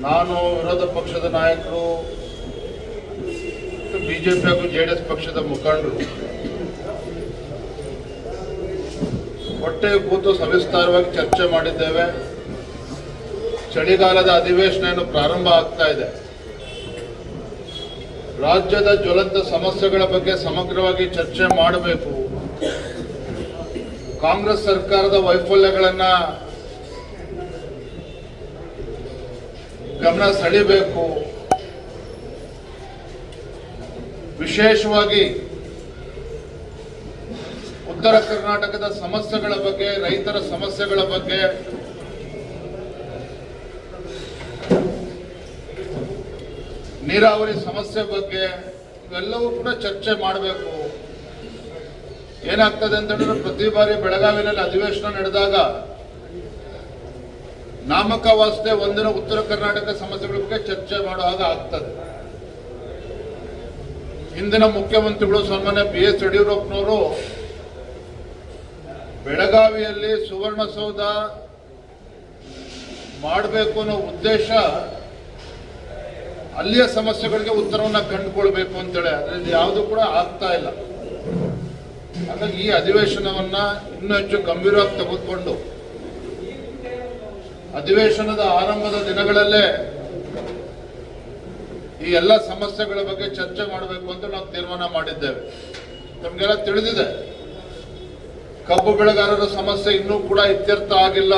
ನಾನು ವಿರೋಧ ಪಕ್ಷದ ನಾಯಕರು, ಬಿಜೆಪಿ ಹಾಗೂ ಜೆಡಿಎಸ್ ಪಕ್ಷದ ಮುಖಂಡರು ಒಟ್ಟೆ ಕೂತು ಸವಿಸ್ತಾರವಾಗಿ ಚರ್ಚೆ ಮಾಡಿದ್ದೇವೆ. ಚಳಿಗಾಲದ ಅಧಿವೇಶನ ಪ್ರಾರಂಭ ಆಗ್ತಾ ಇದೆ. ರಾಜ್ಯದ ಜ್ವಲಂತ ಸಮಸ್ಯೆಗಳ ಬಗ್ಗೆ ಸಮಗ್ರವಾಗಿ ಚರ್ಚೆ ಮಾಡಬೇಕು. ಕಾಂಗ್ರೆಸ್ ಸರ್ಕಾರದ ವೈಫಲ್ಯಗಳನ್ನು ಗಮನ ಸೆಳೆಯಬೇಕು. ವಿಶೇಷವಾಗಿ ಉತ್ತರ ಕರ್ನಾಟಕದ ಸಮಸ್ಯೆಗಳ ಬಗ್ಗೆ, ರೈತರ ಸಮಸ್ಯೆಗಳ ಬಗ್ಗೆ, ನೀರಾವರಿ ಸಮಸ್ಯೆ ಬಗ್ಗೆ ಇವೆಲ್ಲವೂ ಕೂಡ ಚರ್ಚೆ ಮಾಡಬೇಕು. ಏನಾಗ್ತದೆ ಅಂತ ಹೇಳಿದ್ರೆ, ಪ್ರತಿ ಬಾರಿ ಬೆಳಗಾವಿನಲ್ಲಿ ಅಧಿವೇಶನ ನಡೆದಾಗ ನಾಮಕವಾಸ್ತೆ ಒಂದಿನ ಉತ್ತರ ಕರ್ನಾಟಕ ಸಮಸ್ಯೆಗಳ ಬಗ್ಗೆ ಚರ್ಚೆ ಮಾಡೋ ಹಾಗೆ ಆಗ್ತದೆ. ಹಿಂದಿನ ಮುಖ್ಯಮಂತ್ರಿಗಳು ಸನ್ಮಾನ್ಯ BS ಯಡಿಯೂರಪ್ಪನವರು ಬೆಳಗಾವಿಯಲ್ಲಿ ಸುವರ್ಣಸೌಧ ಮಾಡಬೇಕು ಅನ್ನೋ ಉದ್ದೇಶ ಅಲ್ಲಿಯ ಸಮಸ್ಯೆಗಳಿಗೆ ಉತ್ತರವನ್ನು ಕಂಡುಕೊಳ್ಬೇಕು ಅಂತೇಳಿ, ಅದರಲ್ಲಿ ಯಾವುದು ಕೂಡ ಆಗ್ತಾ ಇಲ್ಲ. ಹಾಗಾಗಿ ಈ ಅಧಿವೇಶನವನ್ನ ಇನ್ನೂ ಹೆಚ್ಚು ಗಂಭೀರವಾಗಿ ತೆಗೆದುಕೊಂಡು ಅಧಿವೇಶನದ ಆರಂಭದ ದಿನಗಳಲ್ಲೇ ಈ ಎಲ್ಲ ಸಮಸ್ಯೆಗಳ ಬಗ್ಗೆ ಚರ್ಚೆ ಮಾಡಬೇಕು ಅಂತ ನಾವು ತೀರ್ಮಾನ ಮಾಡಿದ್ದೇವೆ. ನಮಗೆಲ್ಲ ತಿಳಿದಿದೆ, ಕಬ್ಬು ಬೆಳೆಗಾರರ ಸಮಸ್ಯೆ ಇನ್ನೂ ಕೂಡ ಇತ್ಯರ್ಥ ಆಗಿಲ್ಲ.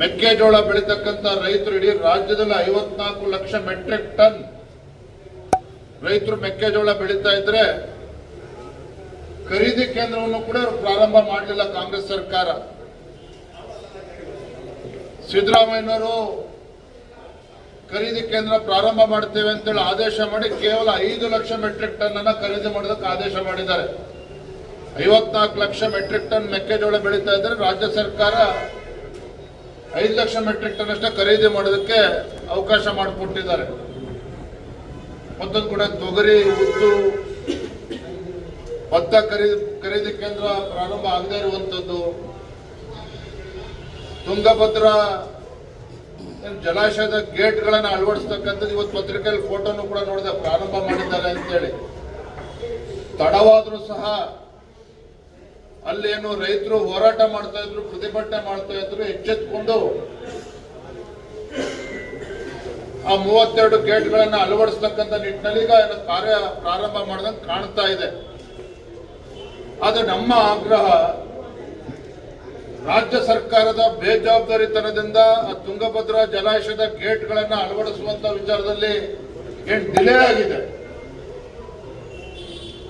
ಮೆಕ್ಕೆಜೋಳ ಬೆಳೀತಕ್ಕಂಥ ರೈತರು ಇಡೀ ರಾಜ್ಯದಲ್ಲಿ 54 ಲಕ್ಷ ಮೆಟ್ರಿಕ್ ಟನ್ ರೈತರು ಮೆಕ್ಕೆಜೋಳ ಬೆಳೀತಾ ಇದ್ರೆ, ಖರೀದಿ ಕೇಂದ್ರವನ್ನು ಕೂಡ ಪ್ರಾರಂಭ ಮಾಡಲಿಲ್ಲ ಕಾಂಗ್ರೆಸ್ ಸರ್ಕಾರ. ಸಿದ್ದರಾಮಯ್ಯನವರು ಖರೀದಿ ಕೇಂದ್ರ ಪ್ರಾರಂಭ ಮಾಡ್ತೇವೆ ಅಂತೇಳಿ ಆದೇಶ ಮಾಡಿ ಕೇವಲ 5 ಲಕ್ಷ ಮೆಟ್ರಿಕ್ ಟನ್ ಅನ್ನ ಖರೀದಿ ಮಾಡೋದಕ್ಕೆ ಆದೇಶ ಮಾಡಿದ್ದಾರೆ. 54 ಲಕ್ಷ ಮೆಟ್ರಿಕ್ ಟನ್ ಮೆಕ್ಕೆಜೋಳ ಬೆಳೀತಾ ಇದ್ರೆ ರಾಜ್ಯ ಸರ್ಕಾರ 5 ಲಕ್ಷ ಮೆಟ್ರಿಕ್ ಟನ್ ಅಷ್ಟೇ ಖರೀದಿ ಮಾಡೋದಕ್ಕೆ ಅವಕಾಶ ಮಾಡಿಕೊಟ್ಟಿದ್ದಾರೆ. ಮತ್ತೊಂದು ಕೂಡ ತೊಗರಿ, ಉದ್ದು, ಭತ್ತ ಖರೀದಿ ಕೇಂದ್ರ ಪ್ರಾರಂಭ ಆಗದೇ ಇರುವಂತದ್ದು, ತುಂಗಭದ್ರಾ ಜಲಾಶಯದ ಗೇಟ್ಗಳನ್ನು ಅಳವಡಿಸ್ತಕ್ಕಂಥದ್ದು ಇವತ್ತು ಪತ್ರಿಕೆಯಲ್ಲಿ ಫೋಟೋನು ಕೂಡ ನೋಡಿದೆ, ಪ್ರಾರಂಭ ಮಾಡಿದ್ದಾರೆ ಅಂತೇಳಿ. ತಡವಾದ್ರೂ ಸಹ ಅಲ್ಲಿ ಏನು ರೈತರು ಹೋರಾಟ ಮಾಡ್ತಾ ಇದ್ರು, ಪ್ರತಿಭಟನೆ ಮಾಡ್ತಾ ಇದ್ರು, ಎಚ್ಚೆತ್ತುಕೊಂಡು ಆ 32 ಗೇಟ್ಗಳನ್ನು ಅಳವಡಿಸ್ತಕ್ಕಂಥ ನಿಟ್ಟಿನಲ್ಲಿ ಈಗ ಕಾರ್ಯ ಪ್ರಾರಂಭ ಮಾಡಿದಂಗೆ ಕಾಣ್ತಾ ಇದೆ. ಆದರೆ ನಮ್ಮ ಆಗ್ರಹ, ರಾಜ್ಯ ಸರ್ಕಾರದ ಬೇಜವಾಬ್ದಾರಿತನದಿಂದ ಆ ತುಂಗಭದ್ರಾ ಜಲಾಶಯದ ಗೇಟ್ಗಳನ್ನು ಅಳವಡಿಸುವಂತ ವಿಚಾರದಲ್ಲಿ ಏನು ಡಿಲೇ ಆಗಿದೆ.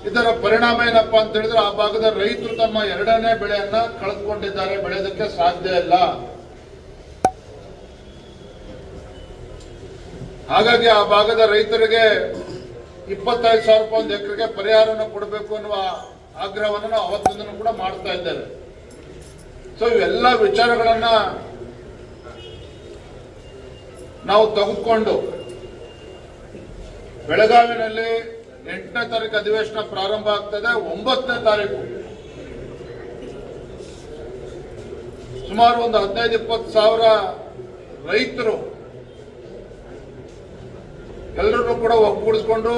ಇದರ ಪರಿಣಾಮ ಏನಪ್ಪಾ ಅಂತ ಹೇಳಿದ್ರೆ, ಆ ಭಾಗದ ರೈತರು ತಮ್ಮ 2ನೇ ಬೆಳೆಯನ್ನ ಕಳೆದುಕೊಂಡಿದ್ದಾರೆ, ಬೆಳೆಯೋದಕ್ಕೆ ಸಾಧ್ಯ ಇಲ್ಲ. ಹಾಗಾಗಿ ಆ ಭಾಗದ ರೈತರಿಗೆ 25,000 ರೂಪಾಯಿ ಒಂದು ಎಕರೆಗೆ ಪರಿಹಾರವನ್ನು ಕೊಡಬೇಕು ಅನ್ನುವ ಆಗ್ರಹವನ್ನು ನಾವು ಅವತ್ತಿಂದನೂ ಕೂಡ ಮಾಡ್ತಾ ಇದ್ದೇವೆ. ಸೊ ಇವೆಲ್ಲ ವಿಚಾರಗಳನ್ನ ನಾವು ತೆಗೆದುಕೊಂಡು ಬೆಳಗಾವಿನಲ್ಲಿ 8ನೇ ತಾರೀಕು ಅಧಿವೇಶನ ಪ್ರಾರಂಭ ಆಗ್ತದೆ. 9ನೇ ತಾರೀಕು ಸುಮಾರು ಒಂದು 15-20 ಸಾವಿರ ರೈತರು ಎಲ್ಲರನ್ನೂ ಕೂಡ ಒಗ್ಗೂಡಿಸ್ಕೊಂಡು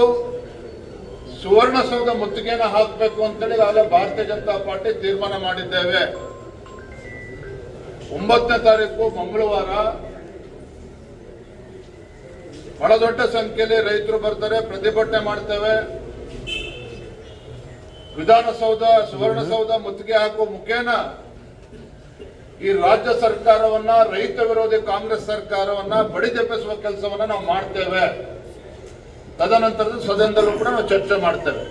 ಸುವರ್ಣಸೌಧ ಮುತ್ತಿಗೆಯನ್ನು ಹಾಕಬೇಕು ಅಂತೇಳಿ ಆಗಲೇ ಭಾರತೀಯ ಜನತಾ ಪಾರ್ಟಿ ತೀರ್ಮಾನ ಮಾಡಿದ್ದೇವೆ. 9ನೇ ತಾರೀಕು ಮಂಗಳವಾರ ಬಹಳ ದೊಡ್ಡ ಸಂಖ್ಯೆಯಲ್ಲಿ ರೈತರು ಬರ್ತಾರೆ, ಪ್ರತಿಭಟನೆ ಮಾಡ್ತೇವೆ. ವಿಧಾನಸೌಧ ಸುವರ್ಣಸೌಧ ಮುತ್ತಿಗೆ ಹಾಕುವ ಮುಖೇನ ಈ ರಾಜ್ಯ ಸರ್ಕಾರವನ್ನ, ರೈತ ವಿರೋಧಿ ಕಾಂಗ್ರೆಸ್ ಸರ್ಕಾರವನ್ನ ಬಡಿದೆಬ್ಬಿಸುವ ಕೆಲಸವನ್ನ ನಾವು ಮಾಡ್ತೇವೆ. ತದನಂತರದ ಸದನದಲ್ಲೂ ಕೂಡ ನಾವು ಚರ್ಚೆ ಮಾಡ್ತೇವೆ.